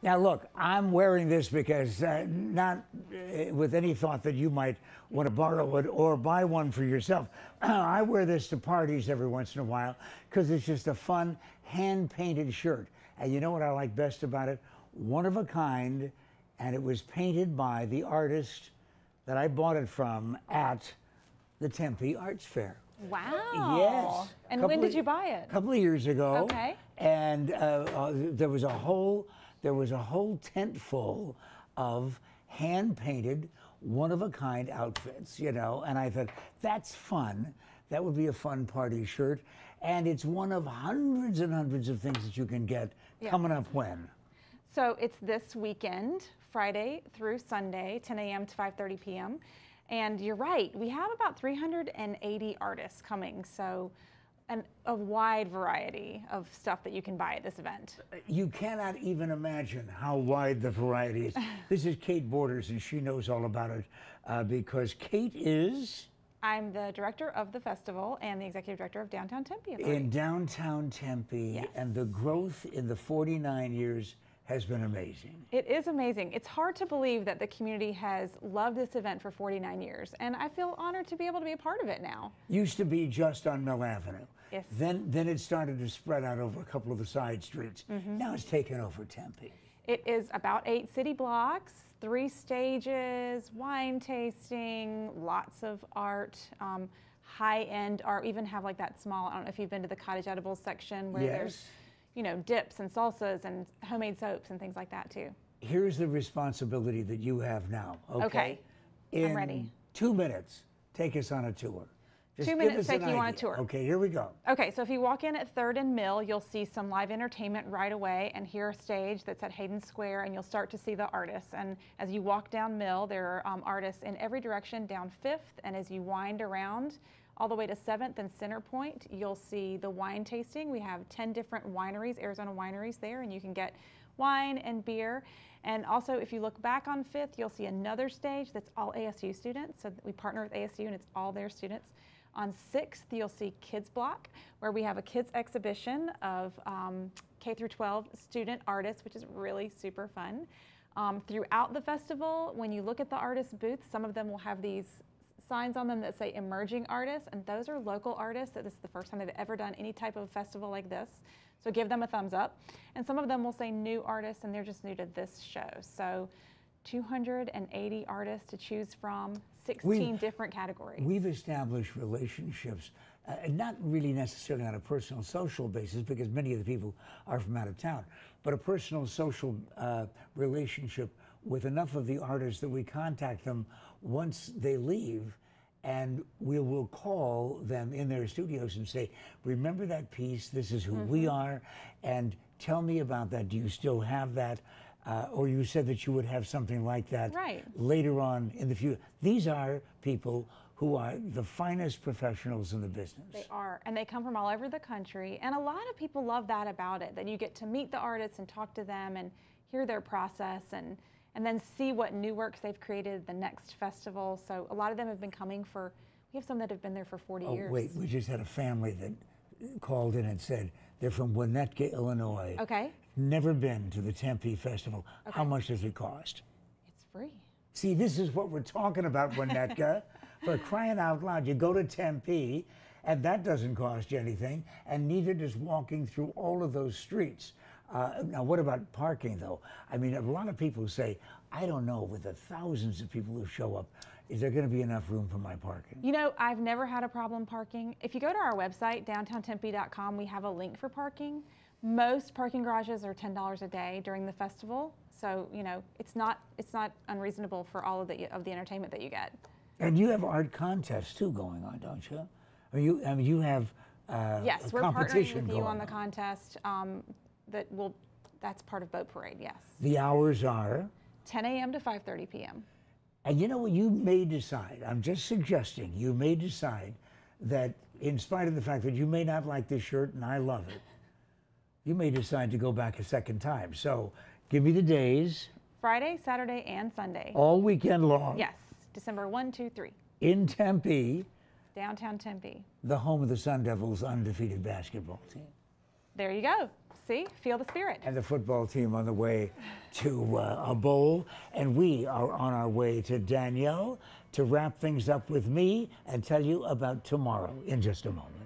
Now look, I'm wearing this because not with any thought that you might want to borrow it or buy one for yourself. I wear this to parties every once in a while because it's just a fun hand-painted shirt. And you know what I like best about it? One of a kind, and it was painted by the artist that I bought it from at the Tempe Arts Fair. Wow. Yes. And when did you buy it? A couple of years ago. Okay. And there was a whole tent full of hand-painted, one-of-a-kind outfits, you know, and I thought, that's fun. That would be a fun party shirt. And it's one of hundreds and hundreds of things that you can get coming up when? So it's this weekend, Friday through Sunday, 10 a.m. to 5:30 p.m. And you're right, we have about 380 artists coming, so a wide variety of stuff that you can buy at this event. You cannot even imagine how wide the variety is. This is Kate Borders, and she knows all about it because Kate is? I'm the director of the festival and the executive director of Downtown Tempe Authority. In downtown Tempe, yes. And the growth in the 49 years has been amazing. It is amazing. It's hard to believe that the community has loved this event for 49 years, and I feel honored to be able to be a part of it now. Used to be just on Mill Avenue. Yes. Then it started to spread out over a couple of the side streets. Now it's taken over Tempe. It is about 8 city blocks, 3 stages, wine tasting, lots of art, high-end art. We even have like that small, I don't know if you've been to the cottage edibles section where there's, you know, dips and salsas and homemade soaps and things like that too. Here's the responsibility that you have now, okay? I'm ready. In 2 minutes, take us on a tour. Just 2 minutes taking you on a tour. Okay, here we go. Okay, so if you walk in at 3rd and Mill, you'll see some live entertainment right away and hear a stage that's at Hayden Square, and you'll start to see the artists. And as you walk down Mill, there are artists in every direction down 5th, and as you wind around all the way to 7th and Center Point, you'll see the wine tasting. We have 10 different wineries, Arizona wineries there, and you can get wine and beer. And also, if you look back on 5th, you'll see another stage that's all ASU students. So we partner with ASU, and it's all their students. On 6th, you'll see Kids Block, where we have a kids exhibition of K through 12 student artists, which is really super fun. Throughout the festival, when you look at the artist booths, some of them will have these signs on them that say emerging artists, and those are local artists. That this is the first time they've ever done any type of festival like this. So give them a thumbs up. And some of them will say new artists, and they're just new to this show. So 280 artists to choose from, 16 different categories. We've established relationships, not really necessarily on a personal social basis because many of the people are from out of town, but a personal social relationship with enough of the artists that we contact them once they leave, and we will call them in their studios and say, remember that piece, this is who we are, and tell me about that. Do you still have that? Or you said that you would have something like that later on in the future. These are people who are the finest professionals in the business. They are, and they come from all over the country. And a lot of people love that about it, that you get to meet the artists and talk to them and hear their process and then see what new works they've created at the next festival. So a lot of them have been coming for, we have some that have been there for 40 years. Oh, wait, we just had a family that called in and said they're from Winnetka, Illinois. Okay. Never been to the Tempe Festival. How much does it cost? It's free. See, this is what we're talking about, Winnetka. For crying out loud, you go to Tempe, and that doesn't cost you anything, and neither does walking through all of those streets. Now, what about parking, though? I mean, a lot of people say, I don't know, with the thousands of people who show up, is there going to be enough room for my parking? You know, I've never had a problem parking. If you go to our website, downtowntempe.com, we have a link for parking. Most parking garages are $10 a day during the festival, so you know it's not unreasonable for all of the entertainment that you get. And you have art contests too going on, don't you? I mean, you have yes, we're partnering with you on the contest. That's part of Boat Parade. Yes. The hours are 10 a.m. to 5:30 p.m. And you know what? You may decide. I'm just suggesting. You may decide that, in spite of the fact that you may not like this shirt and I love it, you may decide to go back a second time. So give me the days. Friday, Saturday, and Sunday. All weekend long. Yes, December 1, 2, 3. In Tempe. Downtown Tempe. The home of the Sun Devils' undefeated basketball team. There you go. See, feel the spirit. And the football team on the way to a bowl. And we are on our way to Danielle to wrap things up with me and tell you about tomorrow in just a moment.